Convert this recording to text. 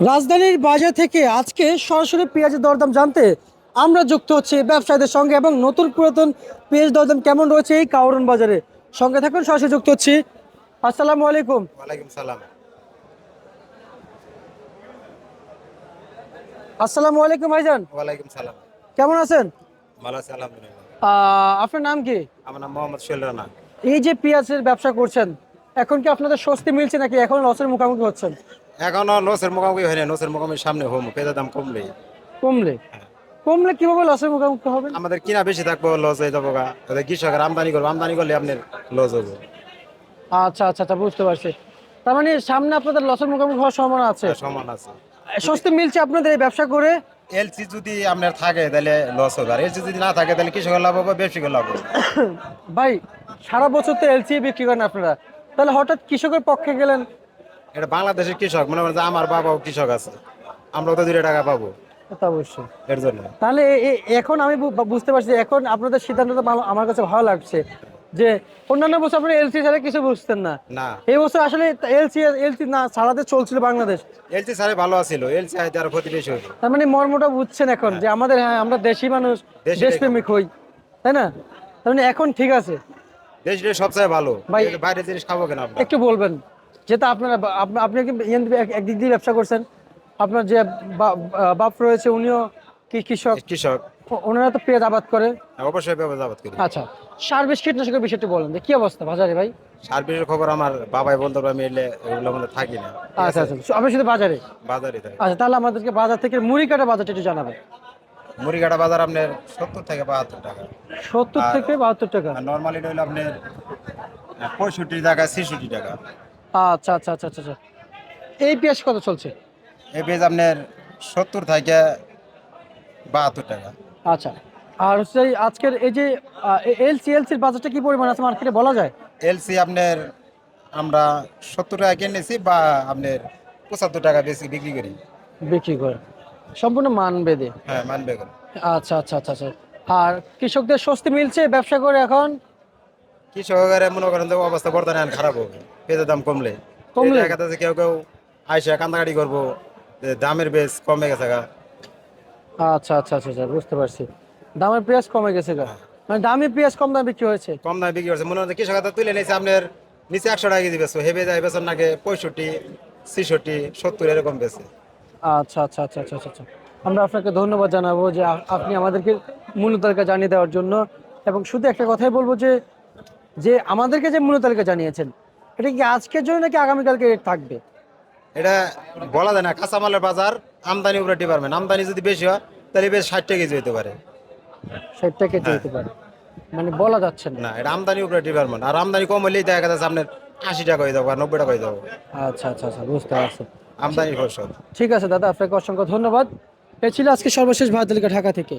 রাজধানীর বাজার থেকে আজকে সরাসরি পেঁয়াজের দরদাম জানতে আমরা যুক্ত হচ্ছি ব্যবসায়ীদের সঙ্গে এবং নতুন পুরাতন পেঁয়াজ দরদাম কেমন রয়েছে এই কাউরন বাজারে। সঙ্গে থাকুন, সরাসরি যুক্ত হচ্ছি। আসসালামু আলাইকুম। ওয়ালাইকুম সালাম। আসসালামু আলাইকুম ভাইজান, ওয়ালাইকুম সালাম। কেমন আছেন? ভালো আছি আলহামদুলিল্লাহ। আপনার নাম কি? আমার নাম মোহাম্মদ সোহেল রানা। এই যে পেঁয়াজের ব্যবসা করছেন, এখন কি আপনাদের স্বস্তি মিলছে নাকি এখন লসের মুখোমুখি হচ্ছেন? এখনো লসের মুখোমুখি হয়নি, লসের মুখোমুখি সামনে হোম পেঁয়াজের দাম কমলেই কমলে কমলে কিভাবে লসের মুখোমুখি হবেন? আমাদের কিনা বেশি থাকবো, লস হয়ে যাবো গা। ওদের কৃষকের আমদানি করবো, আমদানি করলে আপনার লস হবে। আচ্ছা আচ্ছা আচ্ছা, বুঝতে পারছি। তার মানে সামনে আপনাদের লসের মুখোমুখি হওয়ার সম্ভাবনা আছে। আর সমান আছে। স্বস্তি মিলছে আপনাদের এই ব্যবসা করে? এলসি যদি আপনার থাকে তাহলে লস হবে, আর এলসি যদি না থাকে তাহলে কৃষকের লাভ হবে, ব্যবসায়ীর লাভ হবে। ভাই, সারা বছর তো এলসি বিক্রি করেন আপনারা, তাহলে হঠাৎ কৃষকের পক্ষে গেলেন? এটা বাংলাদেশের কৃষক, মনে করেন যে আমার বাবাও কৃষক আছে, আমরাও তো 2 টাকা পাবো তা অবশ্যই। এর জন্য। তাহলে এখন আমি বুঝতে পারছি, এখন আপনাদের সিদ্ধান্তটা আমার কাছে ভালো লাগছে যে অন্যান্য বছর আপনি এলসি ছাড়া কিছু বুঝতেন না, না, এই বছর আসলে এলসি এলসি না ছাড়াতে চলছিল বাংলাদেশ। এলসি সারে ভালো আছিল, এলসি হাইতে আরো ক্ষতি বেশি হইতো। তার মানে মর্মটা বুঝছেন এখন যে আমাদের, হ্যাঁ আমরা দেশি মানুষ, দেশি দেশপ্রেমিক হই, তাই না? তার মানে এখন ঠিক আছে। দেশটা সবচেয়ে ভালো ভাই, এই বাইরের জিনিস খাবো কেন আমরা? একটু বলবেন, যেটা আপনারা আপনি কি একদিক দিয়ে ব্যবসা করছেন, আপনার যে বাপ রয়েছে উনিও কি কৃষক, কৃষক। ওনারা তো পেঁয়াজ আবাদ করে। অবশ্যই ব্যবসা আবাদ করি। আচ্ছা, সার বিষ কীটনাশকের বিষয়টি বলেন যে কি অবস্থা বাজারে ভাই? সার বিষয়ের খবর আমার বাবাই বলতে পারবে, আমি এলে এগুলোর মধ্যে থাকি না, ঠিক আচ্ছা আছে? আচ্ছা, আপনি শুধু বাজারে? বাজারই থাকি। আচ্ছা, তাহলে আমাদেরকে বাজার থেকে মুড়ি কাটা বাজারটা একটু জানাবেন। মুড়িঘাটা বাজার আপনার 70 থেকে 72 টাকা। 70 থেকে 72 টাকা। আর নর্মালি হইলো আপনার 65 টাকা 66 টাকা। আচ্ছা আচ্ছা আচ্ছা আচ্ছা আচ্ছা। এই পেঁয়াজ কত চলছে? এই পেঁয়াজ আপনার 70 থেকে 72 টাকা। আচ্ছা, আর হচ্ছে এই আজকের এই যে এলসির বাজারটা কি পরিমাণ আছে মার্কেটে বলা যায়? এলসি আপনার আমরা 70 টাকা কিনেছি, বা আপনার 75 টাকা বেশি বিক্রি করি। বিক্রি করে সম্পূর্ণ মান বেঁধে? হ্যাঁ, মানবে কেন? আচ্ছা আচ্ছা আচ্ছা আচ্ছা। আর কৃষকদের স্বস্তি মিলছে ব্যবসা করে এখন? কৃষকের মনে করেন যে অবস্থা বর্তমানে এখন খারাপ হবে, পেঁয়াজের দাম কমলে। কমলে? দেখা যাচ্ছে কেউ কেউ আইসা কান্দাকাটি করবো যে দামের বেশ কমে গেছে গা। আচ্ছা আচ্ছা আচ্ছা আচ্ছা, বুঝতে পারছি। দামের পেঁয়াজ কমে গেছে গা, মানে দামি পেঁয়াজ কম দামে বিক্রি হয়েছে? কম দামে বিক্রি করছে, মনে হচ্ছে কৃষক হাতে তুলে নিয়েছে আপনার নিচে 100 টাকা কেজি বেচো, হেবে যায় বেচন নাকি 65, 66, 70 এরকম বেচে। আচ্ছা আচ্ছা আচ্ছা আচ্ছা আচ্ছা আচ্ছা। আমরা আপনাকে ধন্যবাদ জানাবো যে আপনি আমাদেরকে মূল্য তালিকা জানিয়ে দেওয়ার জন্য। এবং শুধু একটা কথাই বলবো যে যে আমাদেরকে যে মূল্য তালিকা জানিয়েছেন, এটা কি আজকের জন্য নাকি আগামীকালকে রেট থাকবে? এটা বলা যায় না, কাঁচামালের বাজার আমদানি উপরে ডিপার্টমেন্ট, আমদানি যদি বেশি হয় তাহলে বেশ 60 টাকা কেজি হতে পারে। 60 টাকা কেজি হ্যাঁ। হতে পারে, মানে বলা যাচ্ছে না। না, এটা আমদানি উপরে ডিপার্টমেন্ট, আর আমদানি কম হলেই দেখা যাচ্ছে আপনার 80 টাকা হয়ে যাবো আর 90 টাকা হয়ে যাবো। আচ্ছা আচ্ছা আচ্ছা, বুঝতে পারছি। আমদানি ফসল। ঠিক আছে দাদা, আপনাকে অসংখ্য ধন্যবাদ। এ ছিল আজকে সর্বশেষ বাজার তালিকা ঢাকা থেকে।